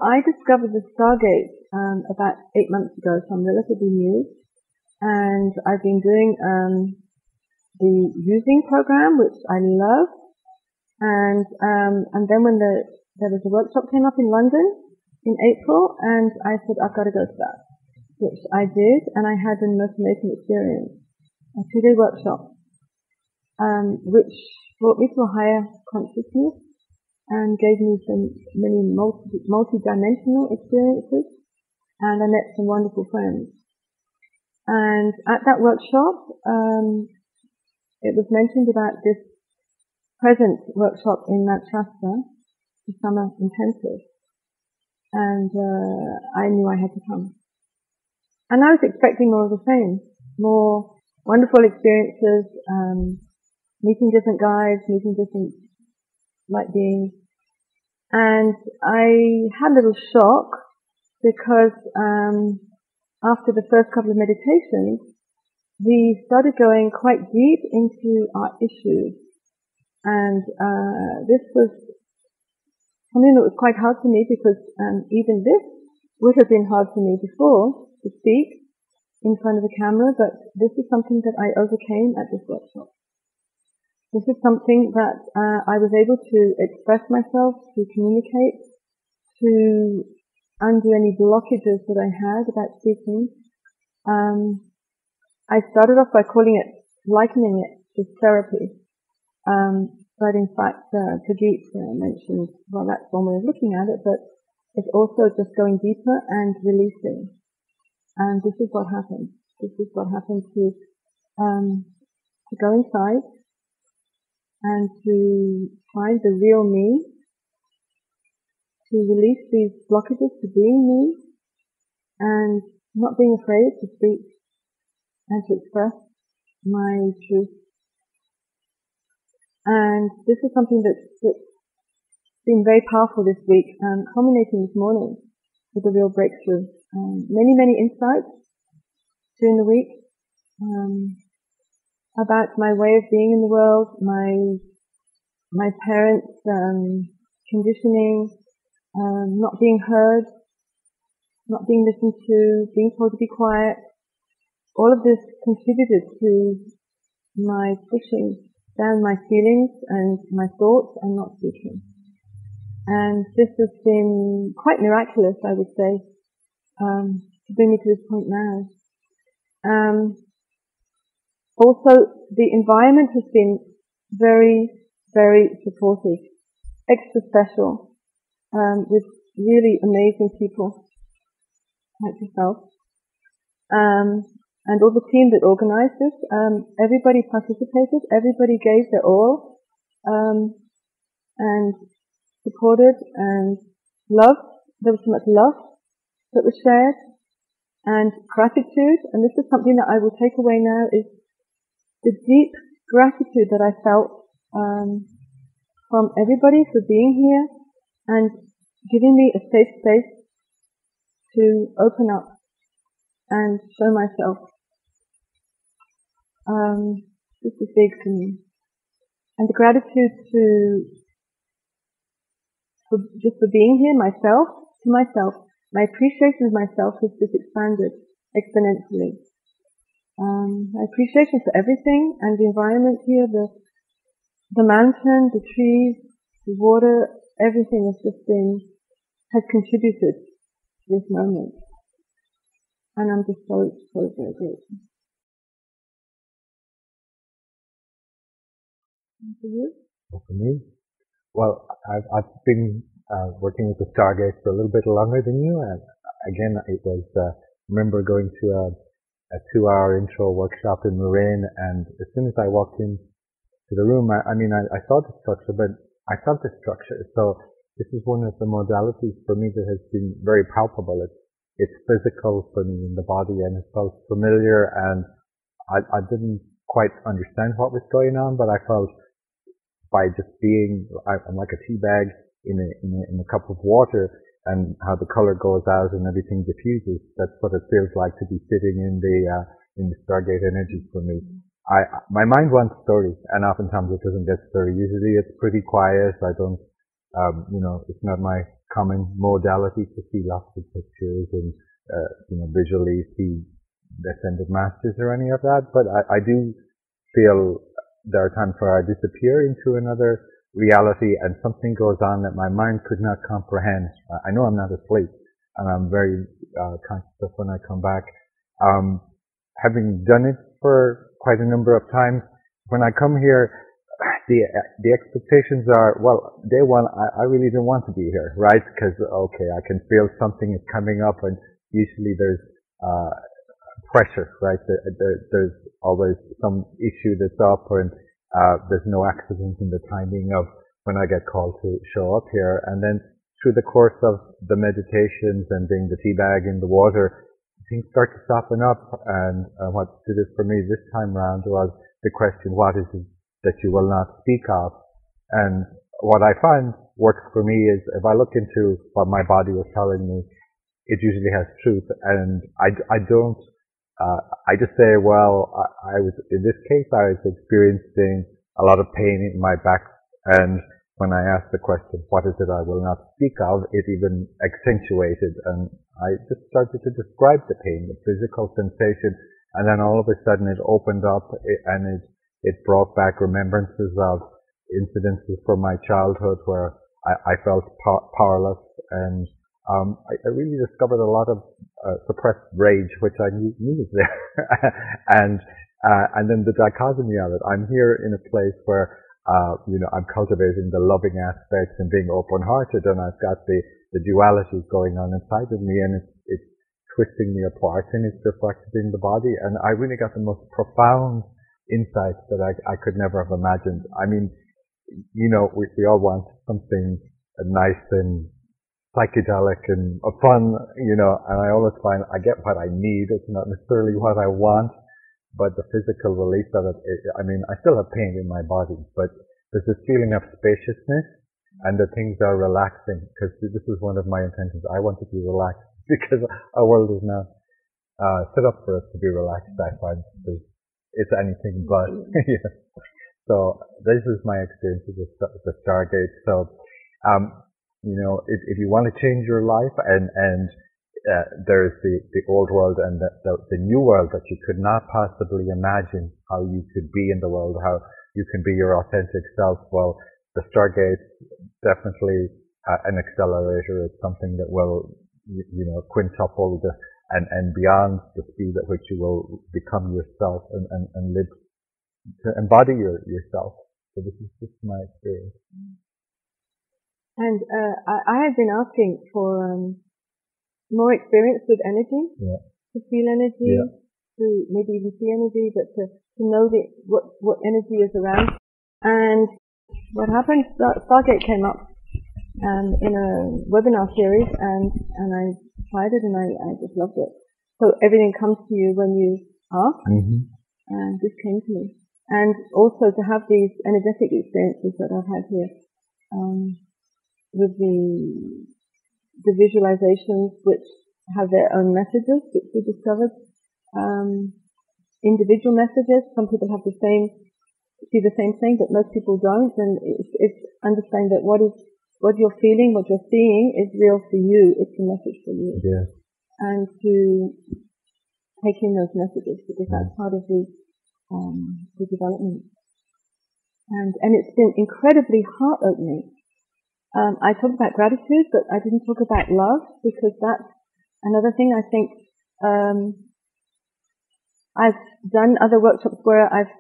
I discovered the Stargate about 8 months ago, so I'm relatively new. And I've been doing the using program, which I love. And then when there was a workshop came up in London in April, and I said, I've got to go to that, which I did, and I had an most amazing experience. A 2-day workshop, which brought me to a higher consciousness and gave me many multi-dimensional experiences, and I met some wonderful friends. And at that workshop, it was mentioned about this present workshop in Mount Shasta, the summer intensive, and I knew I had to come. And I was expecting more of the same, more wonderful experiences, meeting different guides, meeting different light beings. And I had a little shock because after the first couple of meditations, we started going quite deep into our issues. And this was something that was quite hard for me because even this would have been hard for me before to speak in front of a camera, but this is something that I overcame at this workshop. This is something that I was able to express myself, to communicate, to undo any blockages that I had about speaking. I started off by likening it to therapy. But in fact, Tajit mentioned, well, that's one way of looking at it, but it's also just going deeper and releasing. And this is what happened. This is what happened to go inside and to find the real me, to release these blockages to being me, and not being afraid to speak and to express my truth. And this is something that's been very powerful this week, culminating this morning with a real breakthrough. Many insights during the week about my way of being in the world, my parents' conditioning, not being heard, not being listened to, being told to be quiet. All of this contributed to my pushing down my feelings and my thoughts and not speaking. And this has been quite miraculous, I would say, to bring me to this point now. Also, the environment has been very, very supportive, extra special, with really amazing people like yourself. And all the team that organized this, everybody participated, everybody gave their all, and supported and loved. There was so much love that was shared, and gratitude. And this is something that I will take away now, is the deep gratitude that I felt from everybody for being here and giving me a safe space to open up and show myself. This is big for me. And the gratitude for being here, to myself. My appreciation of myself has just expanded exponentially. My appreciation for everything and the environment here, the mountain, the trees, the water, everything has contributed to this moment. And I'm just so very grateful. And for you? Well, for me? Well, I've been working with the Stargate for a little bit longer than you, and again, it was, remember going to a 2-hour intro workshop in Marin, and as soon as I walked into the room, I saw the structure, but I felt the structure. So this is one of the modalities for me that has been very palpable. It's physical for me in the body, and it felt familiar, and I didn't quite understand what was going on, but I felt by just being, I'm like a tea bag in a cup of water, and how the color goes out and everything diffuses. That's what it feels like to be sitting in the Stargate energy for me. My mind wants stories, and oftentimes it doesn't get story. Usually it's pretty quiet. I don't, it's not my common modality to see lots of pictures and visually see ascended masters or any of that. But I do feel there are times where I disappear into another reality and something goes on that my mind could not comprehend. I know I'm not asleep, and I'm very conscious of when I come back. Having done it for quite a number of times, when I come here, the expectations are, well, day one, I really don't want to be here, right? Because, okay, I can feel something is coming up, and usually there's pressure, right? There's always some issue that's up, and there's no accident in the timing of when I get called to show up here. And then through the course of the meditations and being the tea bag in the water, things start to soften up. And what did it for me this time round was the question, what is it that you will not speak of? And what I find works for me is if I look into what my body was telling me, it usually has truth. And I don't, I just say, well, I was, in this case, I was experiencing a lot of pain in my back. And when I asked the question, what is it I will not speak of, it even accentuated. And I just started to describe the pain, the physical sensation. And then all of a sudden it opened up and it brought back remembrances of incidences from my childhood where I felt powerless, and I really discovered a lot of suppressed rage, which I knew was there. and then the dichotomy of it. I'm here in a place where I'm cultivating the loving aspects and being open-hearted, and I've got the duality going on inside of me, and it's twisting me apart, and it's reflected in the body. And I really got the most profound insights that I could never have imagined. I mean, we all want something nice and psychedelic and fun, and I always find I get what I need. It's not necessarily what I want, but the physical release of it, I still have pain in my body, but there's this feeling of spaciousness and that things are relaxing, because this is one of my intentions. I want to be relaxed because our world is not set up for us to be relaxed. I find it's anything but. So this is my experience with the Stargate. So, if you want to change your life, and there's the old world and the new world that you could not possibly imagine how you could be in the world, how you can be your authentic self. Well, the Stargate definitely an accelerator. It's something that will, quintuple and beyond the speed at which you will become yourself and live to embody yourself. So this is just my experience. And I have been asking for more experience with energy, to feel energy, to maybe even see energy, but to know what energy is around. And what happened, Stargate came up in a webinar series, and I tried it, and I just loved it. So everything comes to you when you ask, and this came to me. And also to have these energetic experiences that I've had here, with the visualizations, which have their own messages, which we discovered, individual messages. Some people have see the same thing, but most people don't. And it's understanding that what you're feeling, what you're seeing is real for you. It's a message for you. Yeah. And to take in those messages, because that's part of the development. And it's been incredibly heart-opening. I talked about gratitude, but I didn't talk about love, because that's another thing. I think I've done other workshops where I've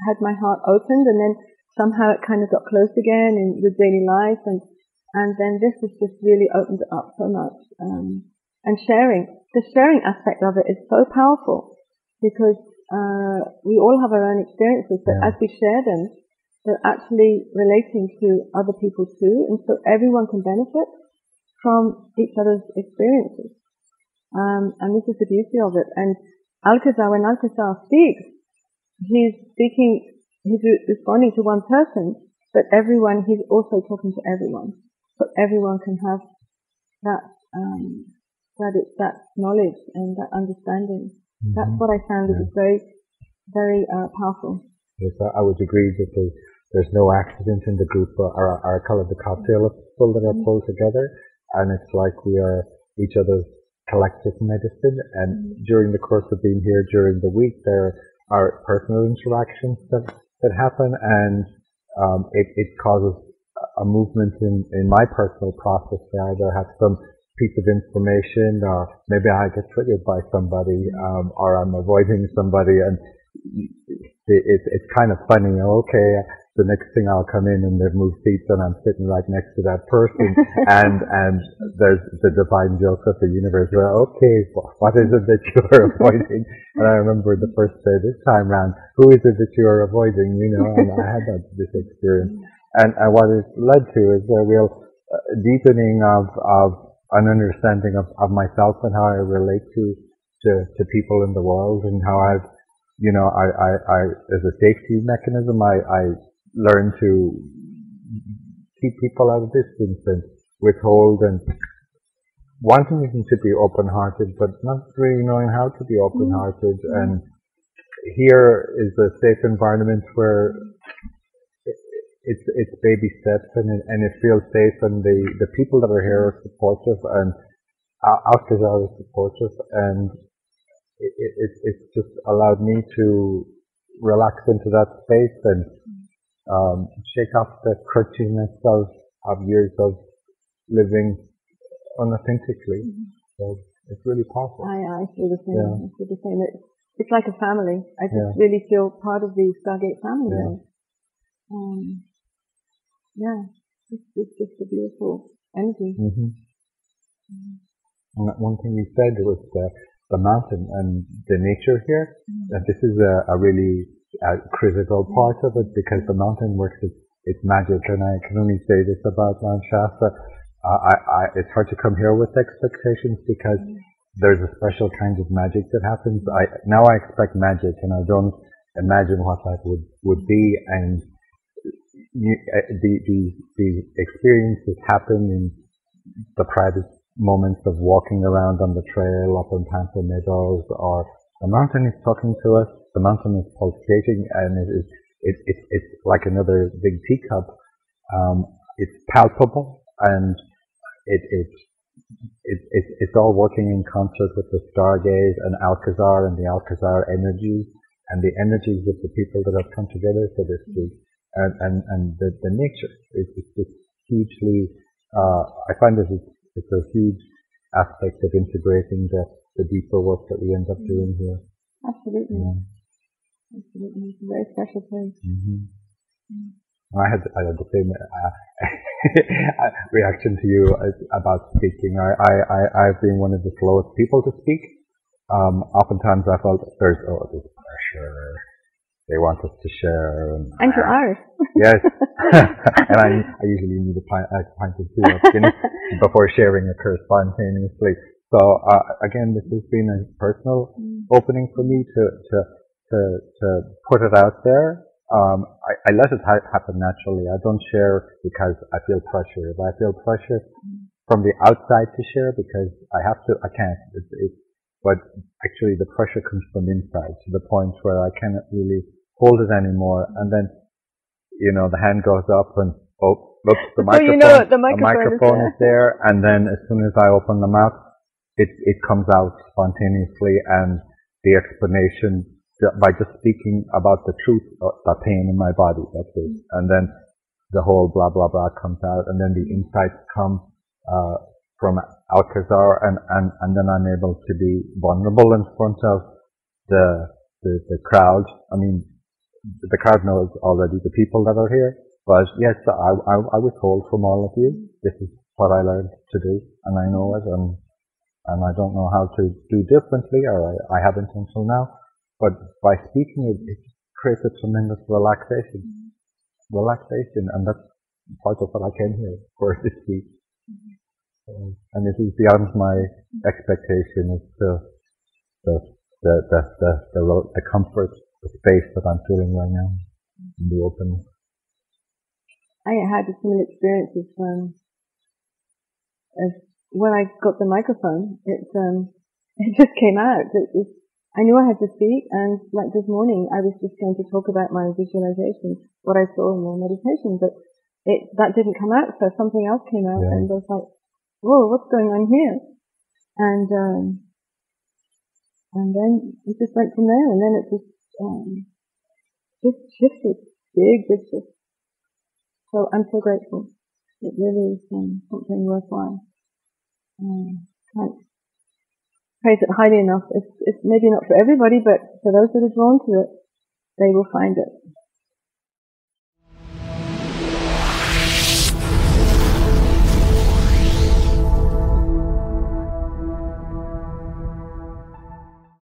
had my heart opened, and then somehow it kind of got closed again with daily life, and then this has just really opened it up so much. And the sharing aspect of it is so powerful, because we all have our own experiences, but as we share them, they're actually relating to other people too, and so everyone can benefit from each other's experiences. And this is the beauty of it. And when Alcazar speaks, he's responding to one person, but he's also talking to everyone. So everyone can have that knowledge and that understanding. That's what I found is very, very powerful. Yes, I would agree that there's no accident in the group. I call it the cocktail of people that are pulled together. and it's like we are each other's collective medicine. And during the course of being here during the week, there are personal interactions that happen, and it causes a movement in my personal process. I either have some piece of information, or maybe I get triggered by somebody, or I'm avoiding somebody, and it's kind of funny. Okay, the next thing I'll come in and they've moved seats and I'm sitting right next to that person, and there's the divine joke of the universe. Well, okay, what is it that you are avoiding? And I remember the first day this time round, who is it that you are avoiding? And I had this experience, and what it led to is a real deepening of an understanding of myself and how I relate to people in the world, and how I've, I as a safety mechanism, I learn to keep people at a distance and withhold, and wanting them to be open-hearted, but not really knowing how to be open-hearted. And here is a safe environment where it's baby steps, and it feels safe, and the people that are here are supportive, and Alcazar is supportive, and it's just allowed me to relax into that space and shake off the crutchiness of years of living unauthentically. So it's really powerful. I feel the same. Yeah. I feel the same. It's like a family. I just really feel part of the Stargate family. It's just a beautiful energy. And one thing you said was the mountain and the nature here. And this is a really critical part of it, because the mountain works its magic, and I can only say this about Mount Shasta. It's hard to come here with expectations, because there's a special kind of magic that happens. Now I expect magic, and I don't imagine what that would be. And the experiences happen in the private moments of walking around on the trail up in Panther Meadows, or the mountain is talking to us. The mountain is pulsating, and it's like another big teacup. It's palpable, and it's all working in concert with the Stargate and Alcazar, and the Alcazar energies, and the energies of the people that have come together for this week, and the nature. It's just hugely. I find that it's a huge aspect of integrating the deeper work that we end up doing here. Absolutely. Absolutely. It's a very special place. I had the same reaction to you about speaking. I've been one of the slowest people to speak. Oftentimes I felt there's pressure. They want us to share. And you are. Yes. And I usually need a pint or two of Guinness before sharing occurs spontaneously. So again, this has been a personal opening for me to put it out there. I let it happen naturally. I don't share because I feel pressure. If I feel pressure from the outside to share because I have to, I can't. But actually the pressure comes from inside, to the point where I cannot really hold it anymore. And then, the hand goes up and, oops, the microphone, the microphone is there. And then as soon as I open the mouth, it comes out spontaneously, and the explanation by just speaking about the truth, the pain in my body, that's it. And then the whole blah, blah, blah comes out, and then the insights come, from Alcazar, and then I'm able to be vulnerable in front of the crowd. I mean, the crowd knows already the people that are here, but yes, I withhold from all of you. This is what I learned to do, and I know it, and I don't know how to do differently, or I haven't until now. But by speaking, it creates a tremendous relaxation, and that's part of what I came here for this week. And it is beyond my expectation. It's the comfort, the space that I'm feeling right now, in the openness. I had a similar experience as when I got the microphone. It just came out. I knew I had to speak, and like this morning, I was just going to talk about my visualization, what I saw in my meditation, but that didn't come out, so something else came out, and I was like, whoa, what's going on here? And then it just went from there, and then it just shifted, big shift. So I'm so grateful. It really is something worthwhile. Can't praise it highly enough. It's maybe not for everybody, but for those that are drawn to it, they will find it.